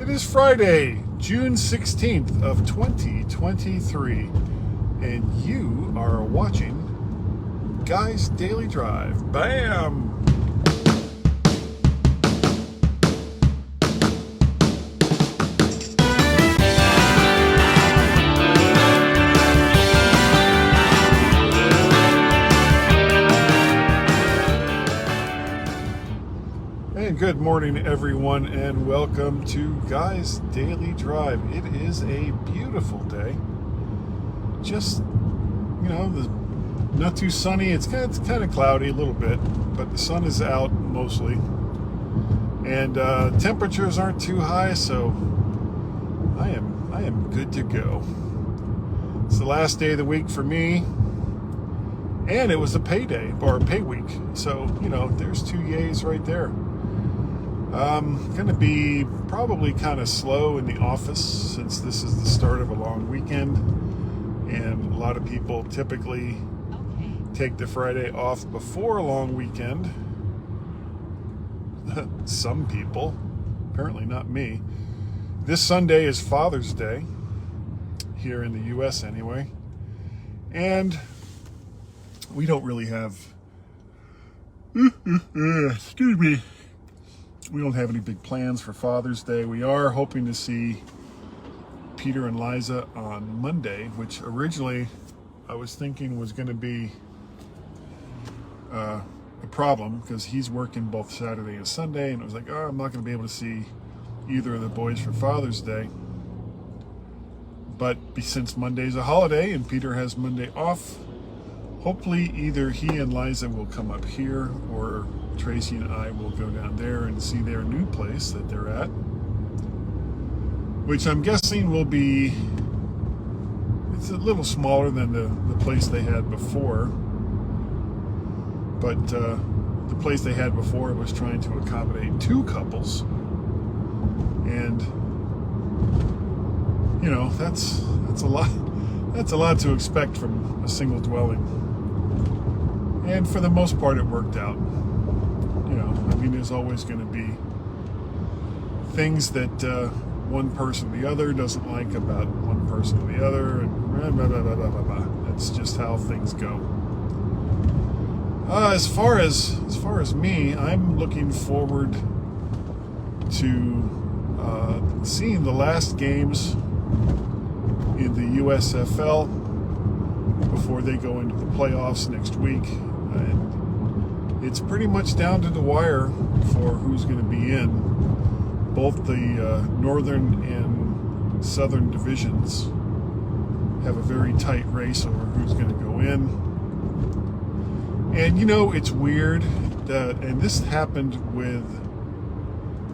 It is Friday, June 16th of 2023, and you are watching Guy's Daily Drive. Bam! And good morning, everyone, and welcome to Guy's Daily Drive. It is a beautiful day. Just, not too sunny. It's kind of cloudy a little bit, but the sun is out mostly. And temperatures aren't too high, so I am good to go. It's the last day of the week for me, and it was a payday, or a pay week. So, there's two yays right there. Going to be probably kind of slow in the office since this is the start of a long weekend, and a lot of people typically take the Friday off before a long weekend. Some people, apparently not me. This Sunday is Father's Day, here in the U.S. anyway, and we don't really have, excuse me, we don't have any big plans for Father's Day. We are hoping to see Peter and Liza on Monday, which originally I was thinking was going to be a problem because he's working both Saturday and Sunday, and it was like, I'm not going to be able to see either of the boys for Father's Day. But since Monday's a holiday and Peter has Monday off, hopefully either he and Liza will come up here, or Tracy and I will go down there and see their new place that they're at, which I'm guessing will be, it's a little smaller than the place they had before, but the place they had before was trying to accommodate two couples, and that's a lot to expect from a single dwelling, and for the most part it worked out. There's always going to be things that one person or the other doesn't like about one person or the other, and blah, blah, blah, blah, blah, blah. That's just how things go. As far as me, I'm looking forward to seeing the last games in the USFL before they go into the playoffs next week. And it's pretty much down to the wire for who's going to be in. Both the northern and southern divisions have a very tight race over who's going to go in. And it's weird that, and this happened with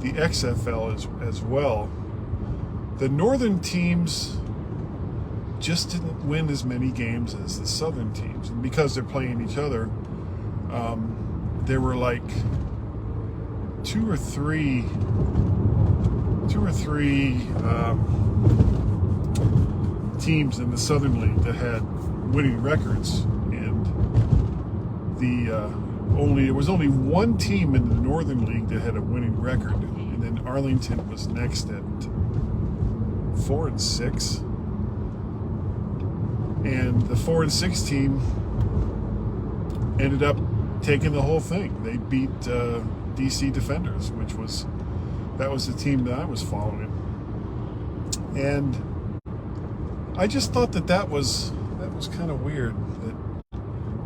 the XFL as well, the northern teams just didn't win as many games as the southern teams. And because they're playing each other, there were like two or three teams in the Southern League that had winning records, and there was only one team in the Northern League that had a winning record, and then Arlington was next at 4-6, and the 4-6 team ended up taking the whole thing. They beat DC Defenders, that was the team that I was following, and I just thought that was kind of weird, that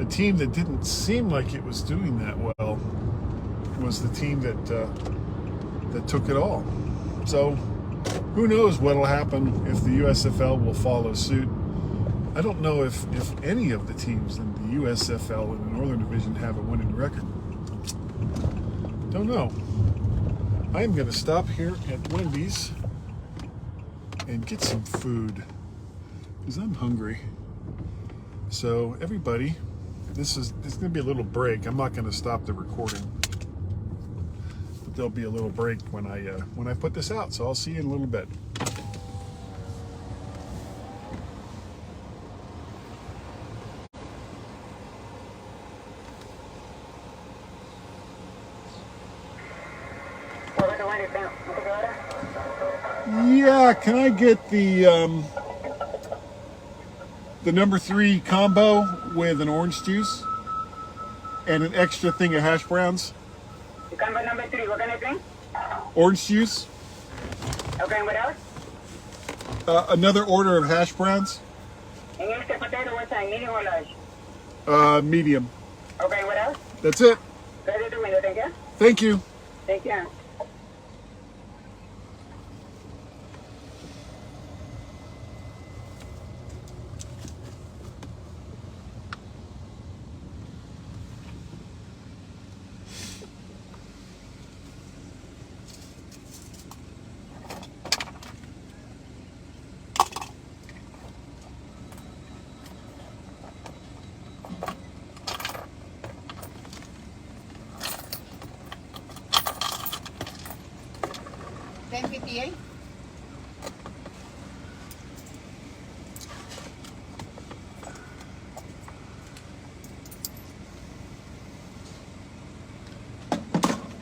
a team that didn't seem like it was doing that well was the team that took it all. So who knows what'll happen if the USFL will follow suit. I don't know if any of the teams in the USFL in the Northern Division have a winning record. Don't know. I am going to stop here at Wendy's and get some food because I'm hungry. So everybody, this is going to be a little break. I'm not going to stop the recording, but there'll be a little break when I put this out. So I'll see you in a little bit. Yeah, can I get the number 3 combo with an orange juice and an extra thing of hash browns? The combo number 3, what can I drink? Orange juice. Okay, and what else? Another order of hash browns. And este potato, what size, medium or large? Medium. Okay, what else? That's it. Ready to window, thank you. Thank you. Thank you. $10.58.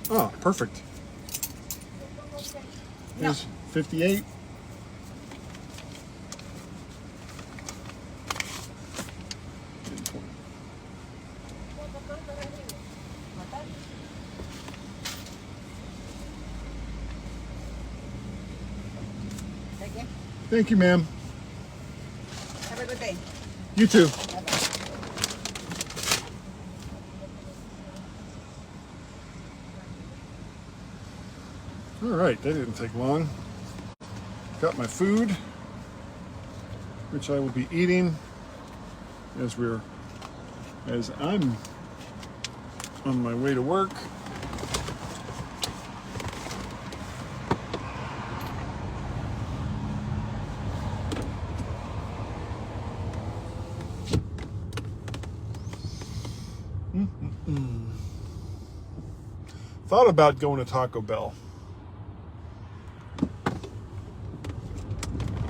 Oh, perfect. There's 58. Okay. Thank you, ma'am. Have a good day. You too. All right, that didn't take long. Got my food, which I will be eating as I'm on my way to work. Thought about going to Taco Bell,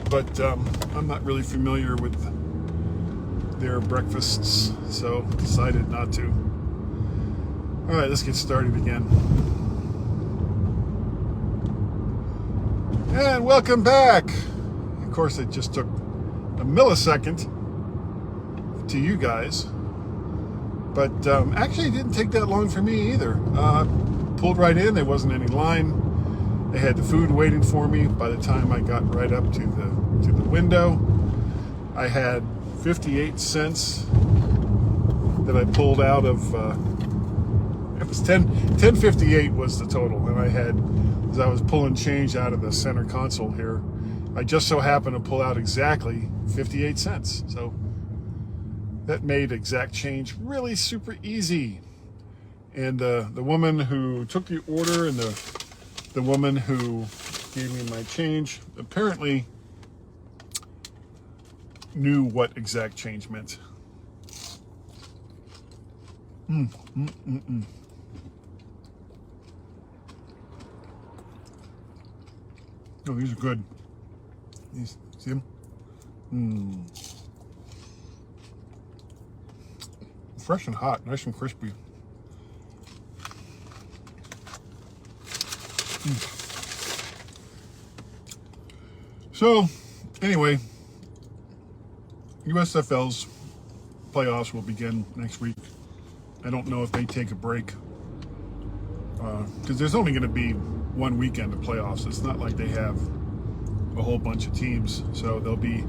but I'm not really familiar with their breakfasts, so decided not to. All right, let's get started again. And welcome back. Of course, it just took a millisecond to you guys, but actually it didn't take that long for me either. Pulled right in. There wasn't any line. They had the food waiting for me. By the time I got right up to the window, I had 58 cents that I pulled out of. It was 10.58 was the total, and I had, as I was pulling change out of the center console here, I just so happened to pull out exactly 58 cents. So that made exact change really super easy. And the woman who took the order and the woman who gave me my change apparently knew what exact change meant. Oh, these are good. These, see them? Fresh and hot, nice and crispy. So, anyway, USFL's playoffs will begin next week. I don't know if they take a break because there's only going to be one weekend of playoffs. It's not like they have a whole bunch of teams. So there'll be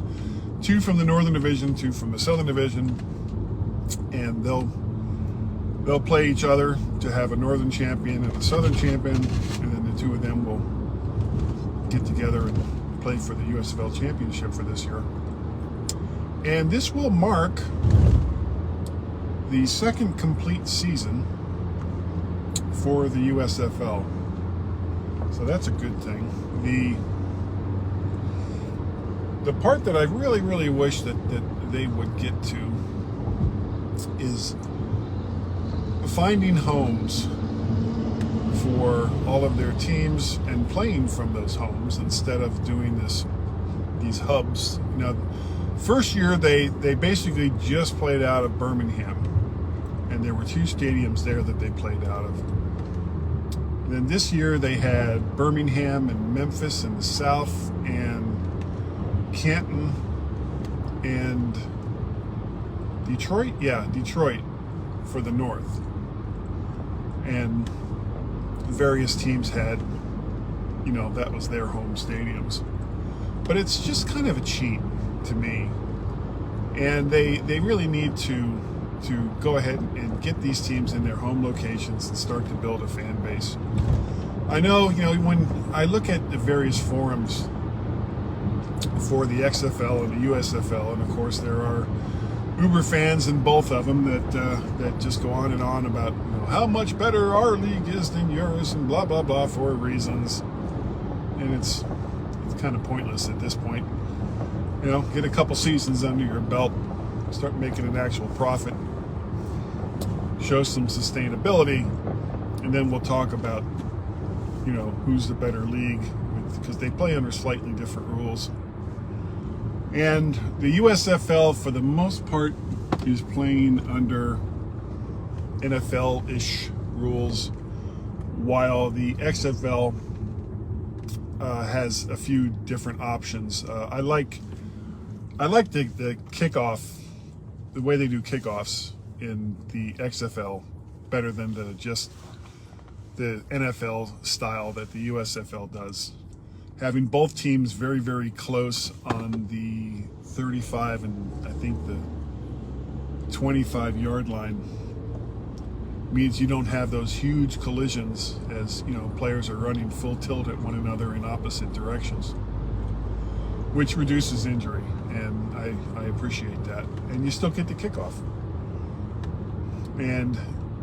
2 from the Northern Division, 2 from the Southern Division, and they'll play each other to have a Northern champion and a Southern champion, and then the 2 of them will get together and play for the USFL championship for this year. And this will mark the second complete season for the USFL. So that's a good thing. The part that I really, really wish that they would get to is finding homes for all of their teams and playing from those homes instead of doing these hubs. You know, first year they basically just played out of Birmingham, and there were 2 stadiums there that they played out of. then this year they had Birmingham and Memphis in the south, and Canton and Detroit. Yeah, Detroit for the north. And various teams had, that was their home stadiums. But it's just kind of a cheat to me. And they really need to go ahead and get these teams in their home locations and start to build a fan base. I know, when I look at the various forums for the XFL and the USFL, and of course there are Uber fans in both of them that just go on and on about how much better our league is than yours and blah blah blah for reasons, and it's kind of pointless at this point. Get a couple seasons under your belt, start making an actual profit, show some sustainability, and then we'll talk about who's the better league, because they play under slightly different rules. And the USFL, for the most part, is playing under NFL-ish rules, while the XFL has a few different options. I like the kickoff, the way they do kickoffs in the XFL, better than the NFL style that the USFL does. Having both teams very, very close on the 35 and I think the 25-yard line means you don't have those huge collisions as players are running full tilt at one another in opposite directions, which reduces injury, and I appreciate that. And you still get the kickoff, and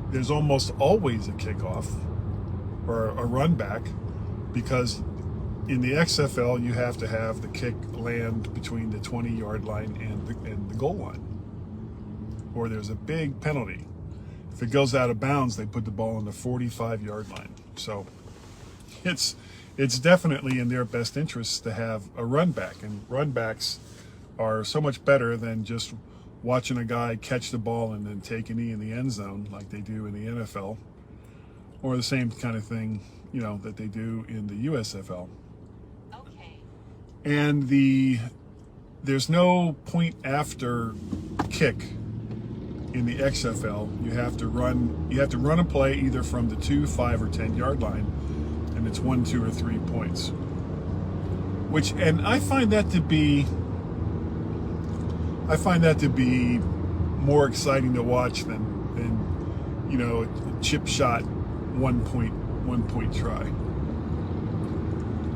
there's almost always a kickoff or a run back, because in the XFL you have to have the kick land between the 20-yard line and the goal line, or there's a big penalty. If it goes out of bounds, they put the ball on the 45-yard line. So it's definitely in their best interest to have a run back, and run backs are so much better than just watching a guy catch the ball and then take a knee in the end zone like they do in the NFL, or the same kind of thing, that they do in the USFL. Okay. And there's no point after kick in the XFL. You have to run a play either from the 2, 5, or 10-yard line, and it's 1, 2, or 3 points. And I find that to be more exciting to watch than a chip shot one point try.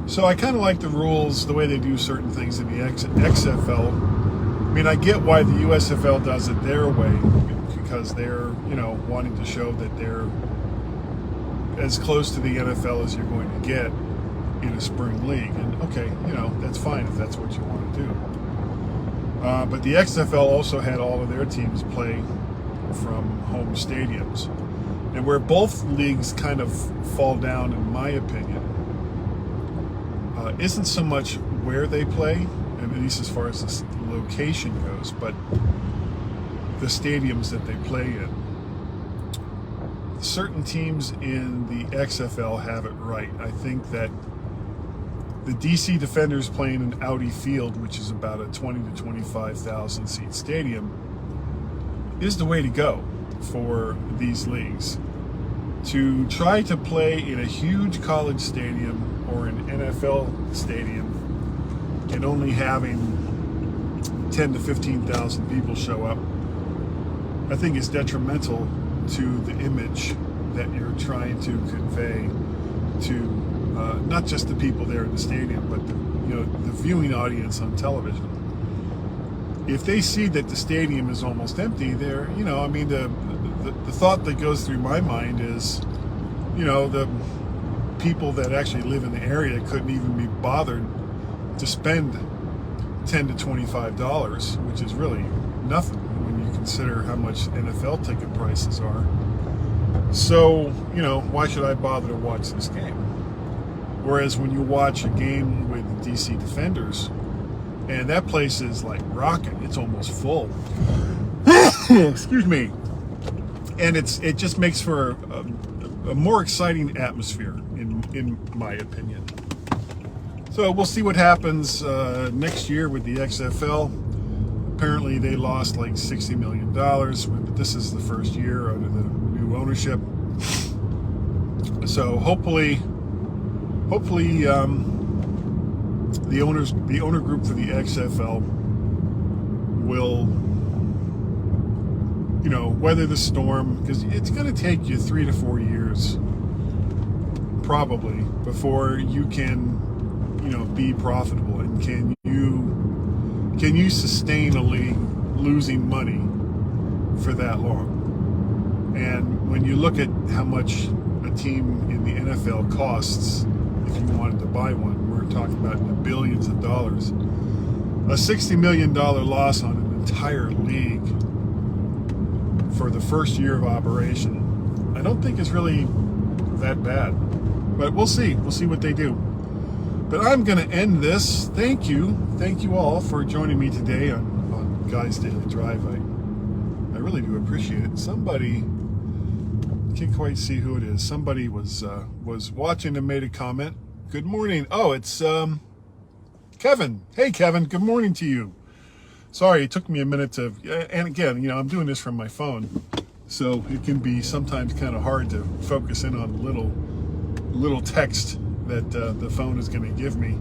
So I kind of like the rules, the way they do certain things in the XFL. I mean, I get why the USFL does it their way, because they're, wanting to show that they're as close to the NFL as you're going to get in a spring league. And okay, that's fine if that's what you want to do. But the XFL also had all of their teams play from home stadiums. And where both leagues kind of fall down, in my opinion, isn't so much where they play, at least as far as the location goes, but the stadiums that they play in. Certain teams in the XFL have it right. I think that the DC Defenders playing in Audi Field, which is about a 20 to 25,000 seat stadium, is the way to go for these leagues. To try to play in a huge college stadium or an NFL stadium and only having 10 to 15,000 people show up, I think is detrimental to the image that you're trying to convey to not just the people there in the stadium, but the viewing audience on television. If they see that the stadium is almost empty, they're, the thought that goes through my mind is, the people that actually live in the area couldn't even be bothered to spend $10 to $25, which is really nothing when you consider how much NFL ticket prices are. So, why should I bother to watch this game? Whereas when you watch a game with the DC Defenders, and that place is like rocking, it's almost full. Excuse me. And it just makes for a more exciting atmosphere, in my opinion. So we'll see what happens next year with the XFL. Apparently they lost like $60 million, but this is the first year under the new ownership. So hopefully the owner group for the XFL will, weather the storm, because it's going to take you 3 to 4 years probably before you can, be profitable. And can you sustain a league losing money for that long? And when you look at how much a team in the NFL costs, if you wanted to buy one, we're talking about billions of dollars. A $60 million loss on an entire league for the first year of operation, I don't think is really that bad. But we'll see. We'll see what they do. But I'm going to end this. Thank you all for joining me today on Guy's Daily Drive. I really do appreciate it. Somebody, can't quite see who it is. Somebody was watching and made a comment. Good morning. Oh, it's Kevin. Hey, Kevin. Good morning to you. Sorry, it took me a minute to. And again, I'm doing this from my phone, so it can be sometimes kind of hard to focus in on little text that the phone is going to give me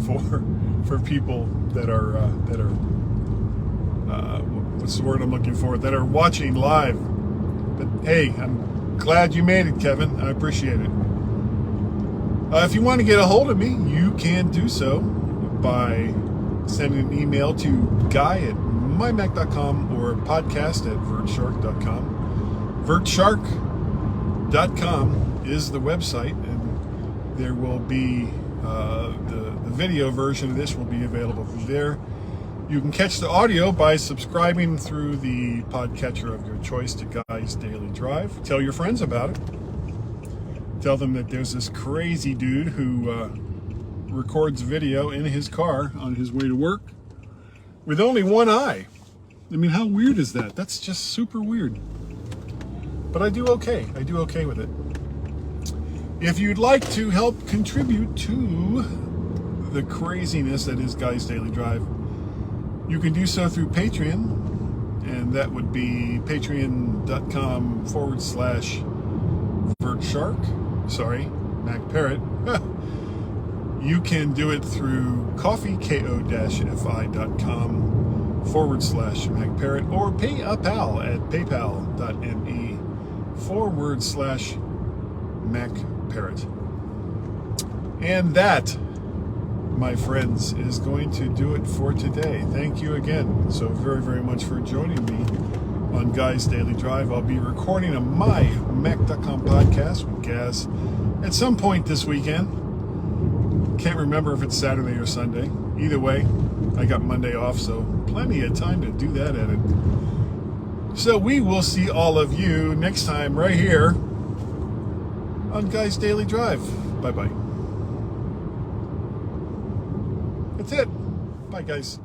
for people that are what's the word I'm looking for, that are watching live. But hey, I'm glad you made it, Kevin. I appreciate it. If you want to get a hold of me, you can do so by sending an email to guy@mymac.com or podcast@vertshark.com. Vertshark.com is the website, and there will be the video version of this will be available from there. You can catch the audio by subscribing through the podcatcher of your choice to Guy's Daily Drive. Tell your friends about it. Tell them that there's this crazy dude who records video in his car on his way to work with only one eye. I mean, how weird is that? That's just super weird. But I do okay. I do okay with it. If you'd like to help contribute to the craziness that is Guy's Daily Drive, you can do so through Patreon, and that would be patreon.com/VertShark. Sorry, Mac Parrot. You can do it through coffee, ko-fi.com/MacParrot, or PayPal at paypal.me/MacParrot. And that, my friends, is going to do it for today. Thank you again so very, very much for joining me on Guy's Daily Drive. I'll be recording a mymac.com podcast with Gaz at some point this weekend. Can't remember if it's Saturday or Sunday. Either way, I got Monday off, so plenty of time to do that edit. So we will see all of you next time right here on Guy's Daily Drive. Bye-bye. That's it. Bye, guys.